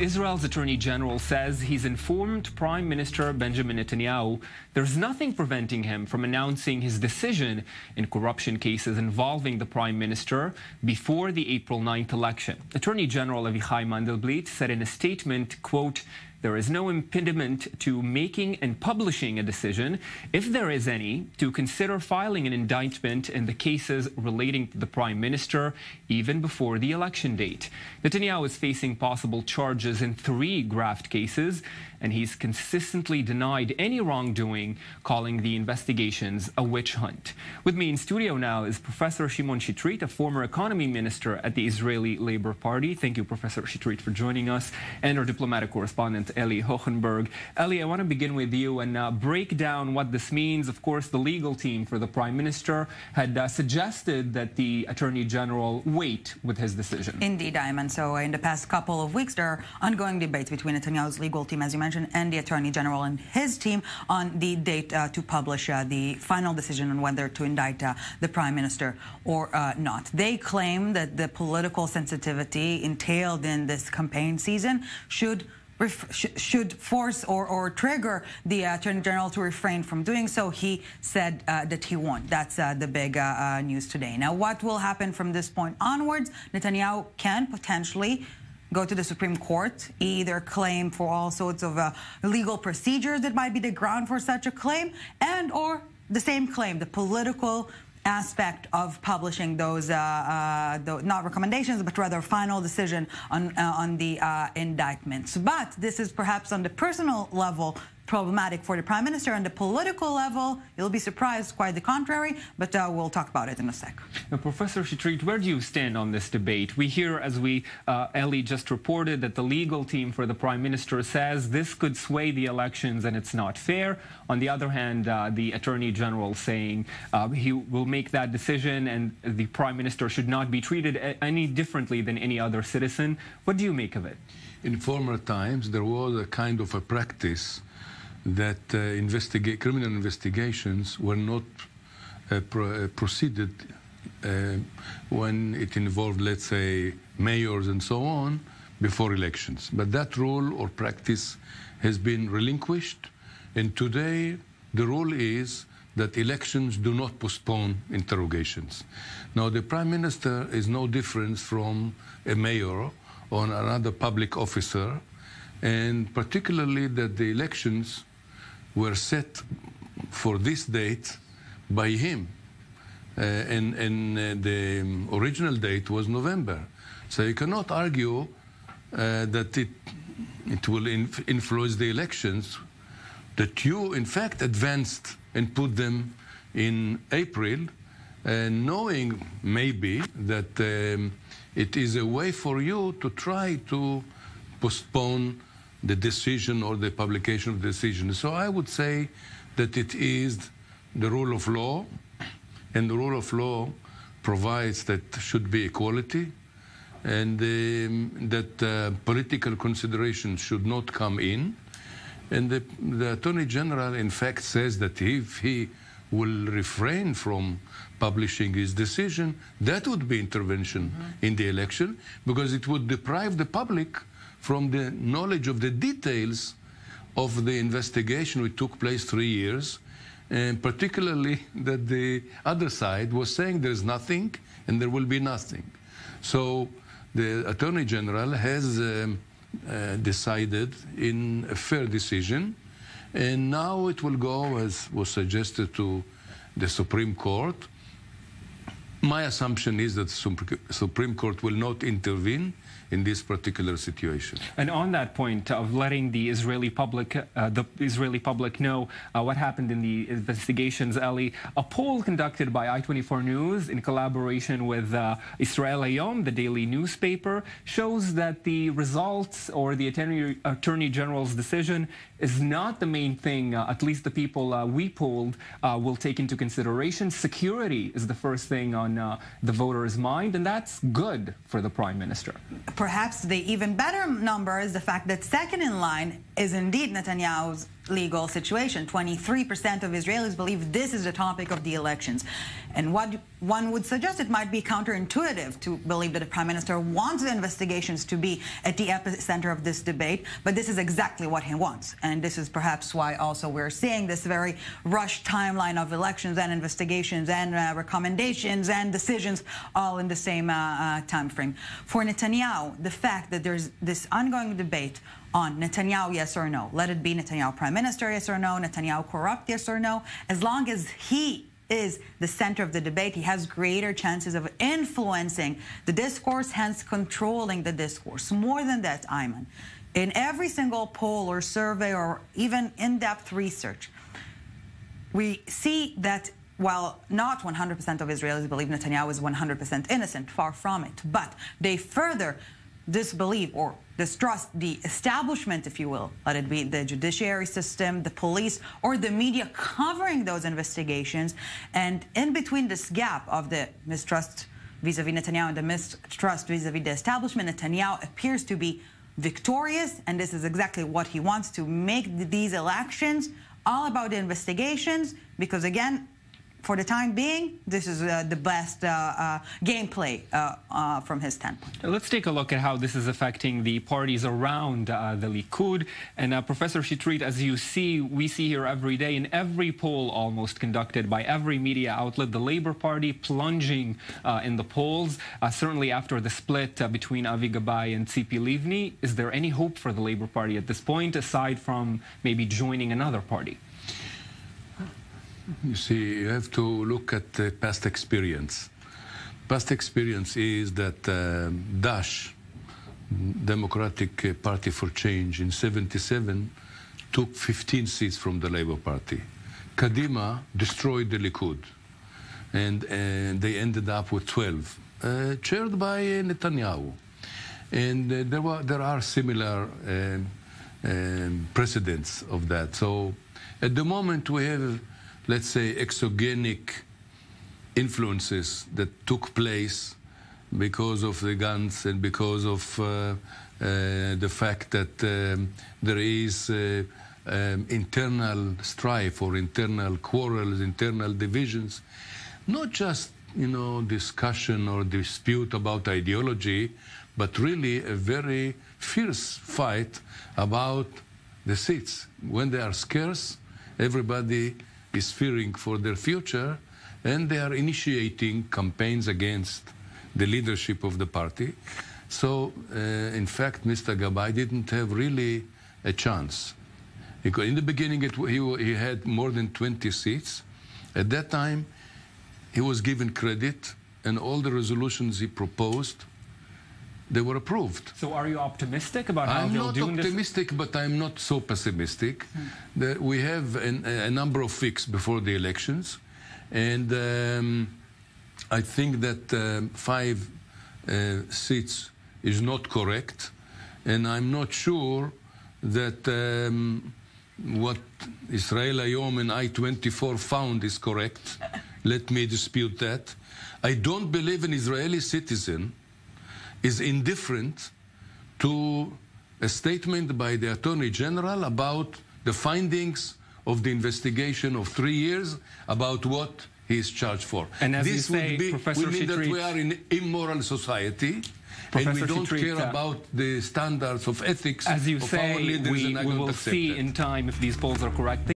Israel's Attorney General says he's informed Prime Minister Benjamin Netanyahu there's nothing preventing him from announcing his decision in corruption cases involving the Prime Minister before the April 9th election. Attorney General Avichai Mandelblit said in a statement, quote, "There is no impediment to making and publishing a decision, if there is any, to consider filing an indictment in the cases relating to the Prime Minister even before the election date." Netanyahu is facing possible charges in 3 graft cases, and he's consistently denied any wrongdoing, calling the investigations a witch hunt. With me in studio now is Professor Shimon Shetreet, a former economy minister at the Israeli Labor Party. Thank you, Professor Shetreet, for joining us, and our diplomatic correspondent, Ellie Hochenberg. Ellie, I want to begin with you and break down what this means. Of course, the legal team for the Prime Minister had suggested that the Attorney General wait with his decision. Indeed, Ayman. So in the past couple of weeks, there are ongoing debates between Netanyahu's legal team, as you mentioned, and the Attorney General and his team on the date to publish the final decision on whether to indict the Prime Minister or not. They claim that the political sensitivity entailed in this campaign season should force or trigger the Attorney General to refrain from doing so. He said that he won't. That's the big news today. Now, what will happen from this point onwards? Netanyahu can potentially go to the Supreme Court, either claim for all sorts of legal procedures that might be the ground for such a claim, and or the same claim, the political aspect of publishing those, not recommendations, but rather final decision on the indictments. But this is perhaps on the personal level problematic for the Prime Minister. On the political level, you'll be surprised, quite the contrary, but we'll talk about it in a sec. Now, Professor Shetreet, where do you stand on this debate? We hear, as Ellie just reported, that the legal team for the Prime Minister says this could sway the elections and it's not fair. On the other hand, the Attorney General saying he will make that decision and the Prime Minister should not be treated any differently than any other citizen. What do you make of it? In former times, there was a kind of a practice that criminal investigations were not proceeded when it involved, let's say, mayors and so on, before elections. But that rule or practice has been relinquished, and today the rule is that elections do not postpone interrogations. Now, the Prime Minister is no different from a mayor or another public officer, and particularly that the elections were set for this date by him, and the original date was November. So you cannot argue that it will influence the elections, that you in fact advanced and put them in April, knowing maybe that it is a way for you to try to postpone the decision or the publication of the decision. So I would say that it is the rule of law, and the rule of law provides that should be equality, and that political considerations should not come in. And the Attorney General, in fact, says that if he will refrain from publishing his decision, that would be intervention in the election, because it would deprive the public from the knowledge of the details of the investigation which took place 3 years, and particularly that the other side was saying there's nothing and there will be nothing. So the Attorney General has decided in a fair decision, and now it will go, as was suggested, to the Supreme Court. My assumption is that the Supreme Court will not intervene in this particular situation. And on that point of letting the Israeli public know what happened in the investigations, Ellie, a poll conducted by I-24 News in collaboration with Israel Hayom, the daily newspaper, shows that the results or the Attorney General's decision is not the main thing, at least the people we polled will take into consideration. Security is the first thing on the voters' mind, and that's good for the Prime Minister. Perhaps the even better number is the fact that second in line is indeed Netanyahu's legal situation. 23% of Israelis believe this is the topic of the elections. And what one would suggest, it might be counterintuitive to believe that the Prime Minister wants the investigations to be at the epicenter of this debate, but this is exactly what he wants. And this is perhaps why also we're seeing this very rushed timeline of elections and investigations and recommendations and decisions all in the same time frame. For Netanyahu, the fact that there's this ongoing debate on Netanyahu, yes or no, let it be Netanyahu Prime Minister, yes or no, Netanyahu corrupt, yes or no, as long as he is the center of the debate, he has greater chances of influencing the discourse, hence controlling the discourse. More than that, Ayman, in every single poll or survey or even in-depth research, we see that while not 100% of Israelis believe Netanyahu is 100% innocent, far from it, but they further disbelieve or distrust the establishment, if you will, let it be the judiciary system, the police, or the media covering those investigations. And in between this gap of the mistrust vis-a-vis Netanyahu and the mistrust vis-a-vis the establishment, Netanyahu appears to be victorious, and this is exactly what he wants, to make these elections all about the investigations, because again, for the time being, this is the best gameplay from his standpoint. Let's take a look at how this is affecting the parties around the Likud. And Professor Shetreet, as you see, we see here every day in every poll almost conducted by every media outlet, the Labour Party plunging in the polls. Certainly after the split between Avi Gabai and Tzipi Livni, is there any hope for the Labour Party at this point, aside from maybe joining another party? You see, you have to look at past experience. Past experience is that Dash, Democratic Party for Change, in '77 took 15 seats from the Labour Party. Kadima destroyed the Likud, and they ended up with 12, chaired by Netanyahu. And there are similar precedents of that. So at the moment we have, let's say, exogenic influences that took place because of the guns and because of the fact that there is internal strife or internal quarrels, internal divisions, not just, discussion or dispute about ideology, but really a very fierce fight about the seats. When they are scarce, everybody is fearing for their future, and they are initiating campaigns against the leadership of the party. So, in fact, Mr. Gabai didn't have really a chance. Because in the beginning, he had more than 20 seats. At that time, he was given credit, and all the resolutions he proposed, they were approved. So are you optimistic about how they'll do this? I'm not optimistic, but I'm not so pessimistic. We have a number of weeks before the elections, and I think that 5 seats is not correct, and I'm not sure that what Israel Hayom and I-24 found is correct. Let me dispute that. I don't believe an Israeli citizen is indifferent to a statement by the Attorney General about the findings of the investigation of 3 years about what he is charged for. And as this you say, Professor would mean that we are in an immoral society, and we don't care about the standards of ethics as you of say, our leaders, and I we don't will accept see that. in time if these polls are correct.